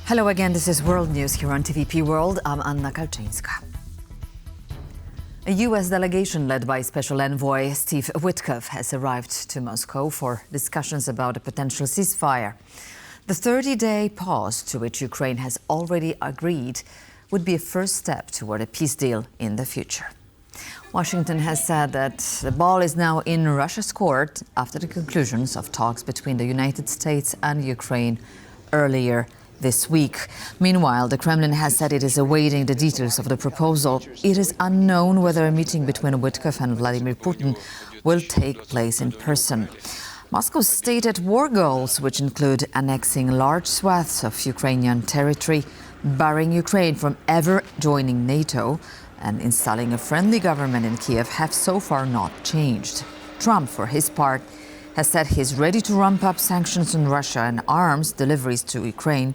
Hello again, this is World News here on TVP World. I'm Anna Kalczyńska. A U.S. delegation led by Special Envoy Steve Witkoff has arrived to Moscow for discussions about a potential ceasefire. The 30-day pause to which Ukraine has already agreed would be a first step toward a peace deal in the future. Washington has said that the ball is now in Russia's court after the conclusions of talks between the United States and Ukraine earlier this week. Meanwhile, the Kremlin has said it is awaiting the details of the proposal. It is unknown whether a meeting between Witkoff and Vladimir Putin will take place in person. Moscow's stated war goals, which include annexing large swaths of Ukrainian territory, barring Ukraine from ever joining NATO, and installing a friendly government in Kiev, have so far not changed. Trump, for his part, has said he's ready to ramp up sanctions on Russia and arms deliveries to Ukraine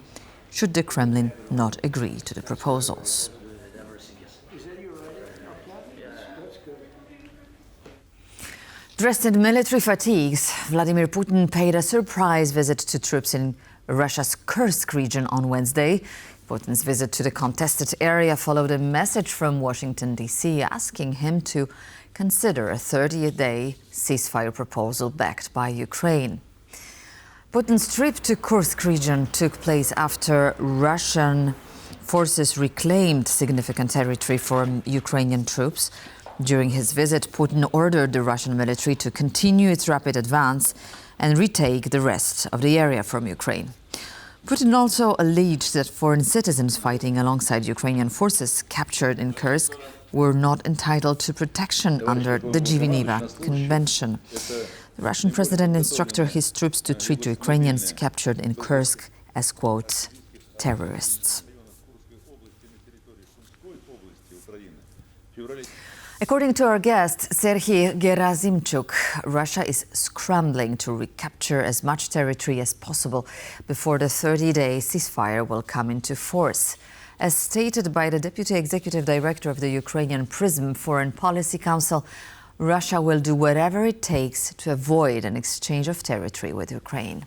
should the Kremlin not agree to the proposals. Dressed in military fatigues, Vladimir Putin paid a surprise visit to troops in Russia's Kursk region on Wednesday. Putin's visit to the contested area followed a message from Washington, D.C. asking him to consider a 30-day ceasefire proposal backed by Ukraine. Putin's trip to Kursk region took place after Russian forces reclaimed significant territory from Ukrainian troops. During his visit, Putin ordered the Russian military to continue its rapid advance and retake the rest of the area from Ukraine. Putin also alleged that foreign citizens fighting alongside Ukrainian forces captured in Kursk were not entitled to protection under the Geneva Convention. The Russian president instructed his troops to treat Ukrainians captured in Kursk as, quote, terrorists. According to our guest, Serhiy Gerasimchuk, Russia is scrambling to recapture as much territory as possible before the 30-day ceasefire will come into force. As stated by the Deputy Executive Director of the Ukrainian PRISM Foreign Policy Council, Russia will do whatever it takes to avoid an exchange of territory with Ukraine.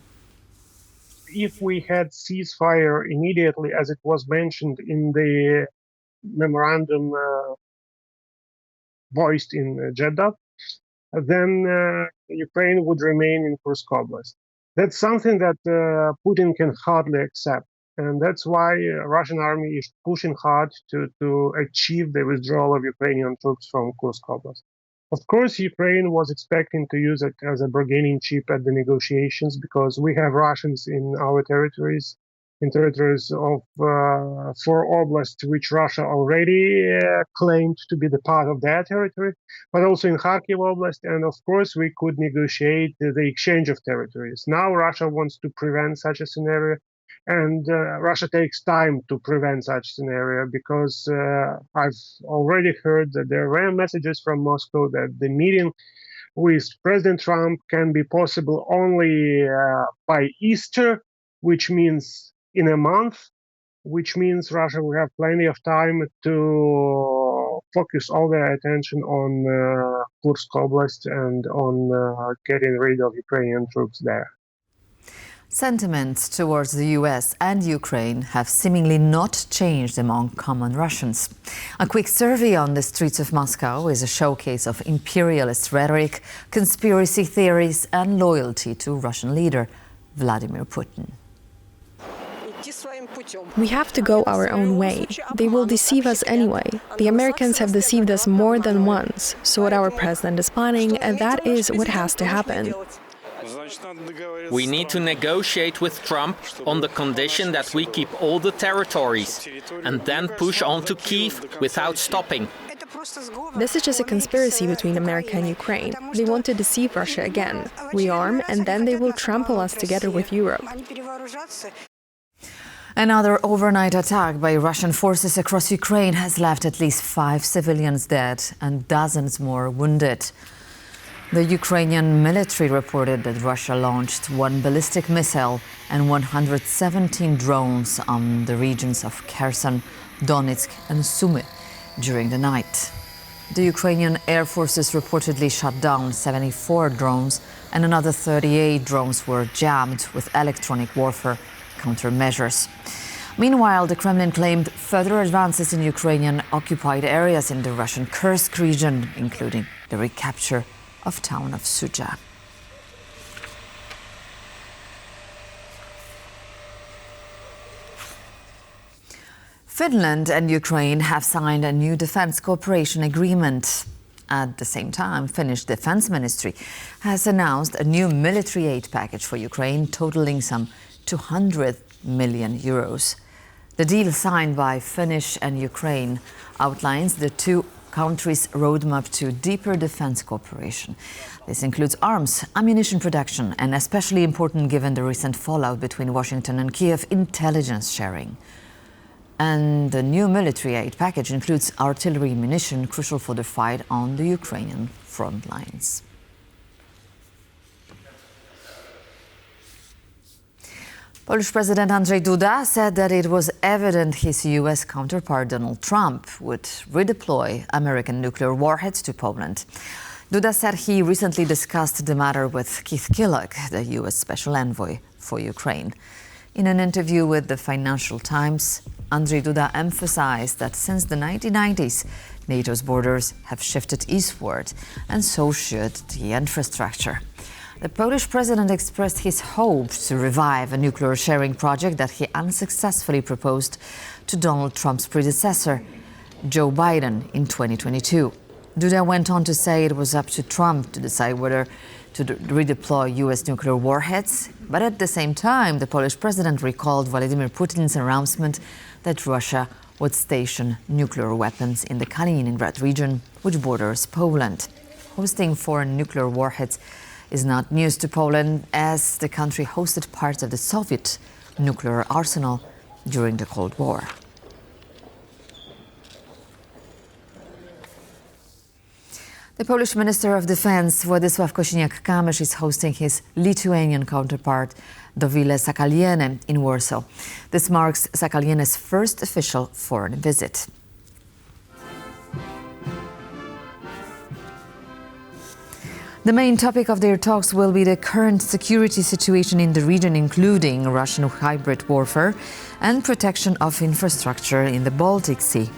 If we had ceasefire immediately, as it was mentioned in the memorandum voiced in Jeddah, then Ukraine would remain in Kursk Oblast. That's something that Putin can hardly accept. And that's why Russian army is pushing hard to achieve the withdrawal of Ukrainian troops from Kursk Oblast. Of course, Ukraine was expecting to use it as a bargaining chip at the negotiations because we have Russians in our territories, in territories of 4 oblasts, which Russia already claimed to be the part of their territory, but also in Kharkiv Oblast. And of course, we could negotiate the exchange of territories. Now Russia wants to prevent such a scenario. And Russia takes time to prevent such scenario because I've already heard that there were messages from Moscow that the meeting with President Trump can be possible only by Easter, which means in a month, which means Russia will have plenty of time to focus all their attention on Kursk Oblast and on getting rid of Ukrainian troops there. Sentiments towards the US and Ukraine have seemingly not changed among common Russians. A quick survey on the streets of Moscow is a showcase of imperialist rhetoric, conspiracy theories, and loyalty to Russian leader Vladimir Putin. We have to go our own way. They will deceive us anyway. The Americans have deceived us more than once. So what our president is planning, that is what has to happen. We need to negotiate with Trump on the condition that we keep all the territories and then push on to Kyiv without stopping. This is just a conspiracy between America and Ukraine. They want to deceive Russia again, rearm, and then they will trample us together with Europe. Another overnight attack by Russian forces across Ukraine has left at least 5 civilians dead and dozens more wounded. The Ukrainian military reported that Russia launched 1 ballistic missile and 117 drones on the regions of Kherson, Donetsk and Sumy during the night. The Ukrainian Air Forces reportedly shot down 74 drones and another 38 drones were jammed with electronic warfare countermeasures. Meanwhile, the Kremlin claimed further advances in Ukrainian occupied areas in the Russian Kursk region, including the recapture of town of Sudzha. Finland and Ukraine have signed a new defense cooperation agreement. At the same time, Finnish Defense Ministry has announced a new military aid package for Ukraine totaling some 200 million euros. The deal signed by Finnish and Ukraine outlines the two countries' roadmap to deeper defense cooperation. This includes arms, ammunition production, and especially important given the recent fallout between Washington and Kiev, intelligence sharing. And the new military aid package includes artillery munition crucial for the fight on the Ukrainian front lines. Polish President Andrzej Duda said that it was evident his US counterpart Donald Trump would redeploy American nuclear warheads to Poland. Duda said he recently discussed the matter with Keith Kellogg, the US Special Envoy for Ukraine. In an interview with the Financial Times, Andrzej Duda emphasized that since the 1990s, NATO's borders have shifted eastward, and so should the infrastructure. The Polish president expressed his hope to revive a nuclear sharing project that he unsuccessfully proposed to Donald Trump's predecessor, Joe Biden, in 2022. Duda went on to say it was up to Trump to decide whether to redeploy US nuclear warheads, but at the same time, the Polish president recalled Vladimir Putin's announcement that Russia would station nuclear weapons in the Kaliningrad region, which borders Poland. Hosting foreign nuclear warheads is not news to Poland, as the country hosted parts of the Soviet nuclear arsenal during the Cold War. The Polish Minister of Defense, Władysław Kosiniak-Kamysz, is hosting his Lithuanian counterpart, Dovile Sakaliene, in Warsaw. This marks Sakaliene's first official foreign visit. The main topic of their talks will be the current security situation in the region, including Russian hybrid warfare and protection of infrastructure in the Baltic Sea.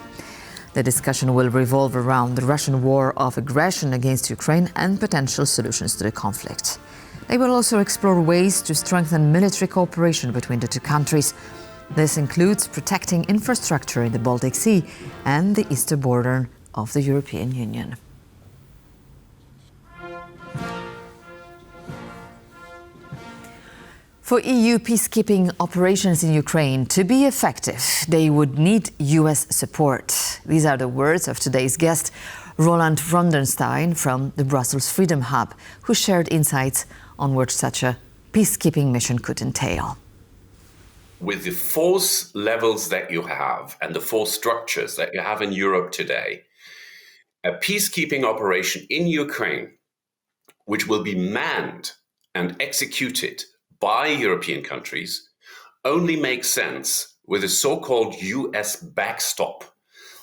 The discussion will revolve around the Russian war of aggression against Ukraine and potential solutions to the conflict. They will also explore ways to strengthen military cooperation between the two countries. This includes protecting infrastructure in the Baltic Sea and the eastern border of the European Union. For EU peacekeeping operations in Ukraine to be effective, they would need US support. These are the words of today's guest, Roland Rondenstein from the Brussels Freedom Hub, who shared insights on what such a peacekeeping mission could entail. With the force levels that you have and the force structures that you have in Europe today, a peacekeeping operation in Ukraine, which will be manned and executed by European countries, only makes sense with a so-called US backstop.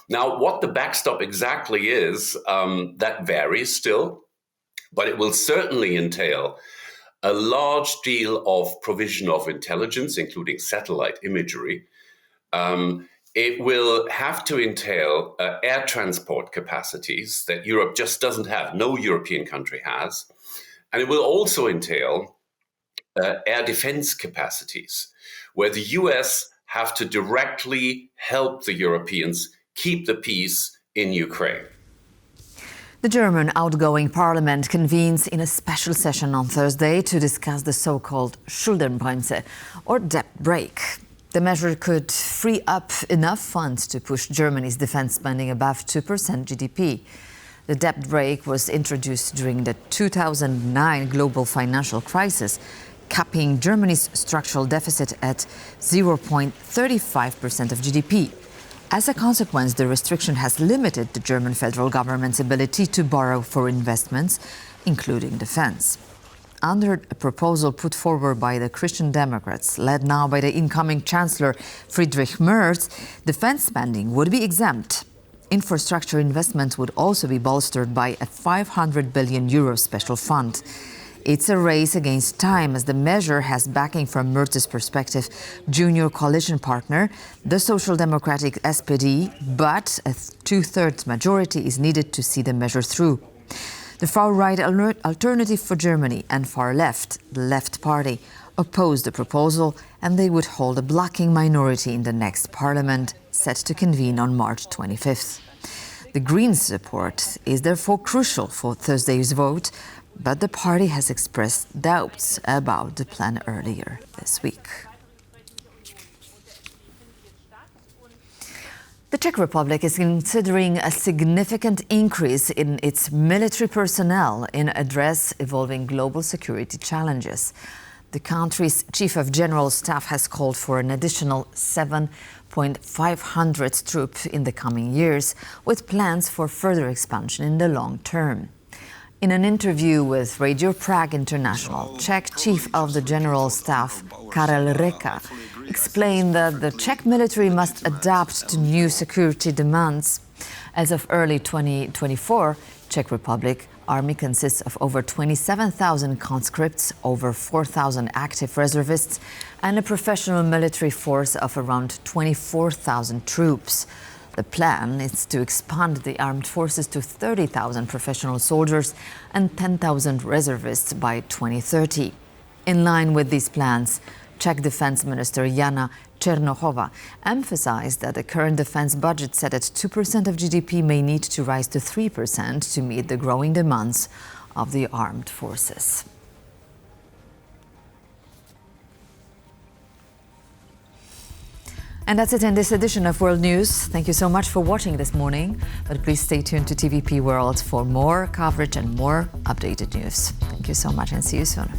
Now, what the backstop exactly is, that varies still, but it will certainly entail a large deal of provision of intelligence, including satellite imagery. It will have to entail air transport capacities that Europe just doesn't have, no European country has. And it will also entail air defense capacities, where the US have to directly help the Europeans keep the peace in Ukraine. The German outgoing parliament convenes in a special session on Thursday to discuss the so-called Schuldenbremse, or debt brake. The measure could free up enough funds to push Germany's defense spending above 2% GDP. The debt brake was introduced during the 2009 global financial crisis, capping Germany's structural deficit at 0.35% of GDP. As a consequence, the restriction has limited the German federal government's ability to borrow for investments, including defense. Under a proposal put forward by the Christian Democrats, led now by the incoming Chancellor Friedrich Merz, defense spending would be exempt. Infrastructure investments would also be bolstered by a 500 billion euro special fund. it's a race against time as the measure has backing from Merte's perspective junior coalition partner, the Social Democratic SPD, but a two-thirds majority is needed to see the measure through. The far-right Alternative for Germany and far-left, the Left Party, oppose the proposal, and they would hold a blocking minority in the next parliament, set to convene on March 25th. The Greens' support is therefore crucial for Thursday's vote, but the party has expressed doubts about the plan earlier this week. The Czech Republic is considering a significant increase in its military personnel in address evolving global security challenges. The country's Chief of General Staff has called for an additional 7,500 troops in the coming years, with plans for further expansion in the long term. In an interview with Radio Prague International, Czech Chief of the General Staff, Karel Reka, explained that the Czech military must adapt to new security demands. As of early 2024, Czech Republic Army consists of over 27,000 conscripts, over 4,000 active reservists, and a professional military force of around 24,000 troops. The plan is to expand the armed forces to 30,000 professional soldiers and 10,000 reservists by 2030. In line with these plans, Czech Defense Minister Jana Černochová emphasized that the current defense budget set at 2% of GDP may need to rise to 3% to meet the growing demands of the armed forces. And that's it in this edition of World News. Thank you so much for watching this morning. But please stay tuned to TVP World for more coverage and more updated news. Thank you so much and see you soon.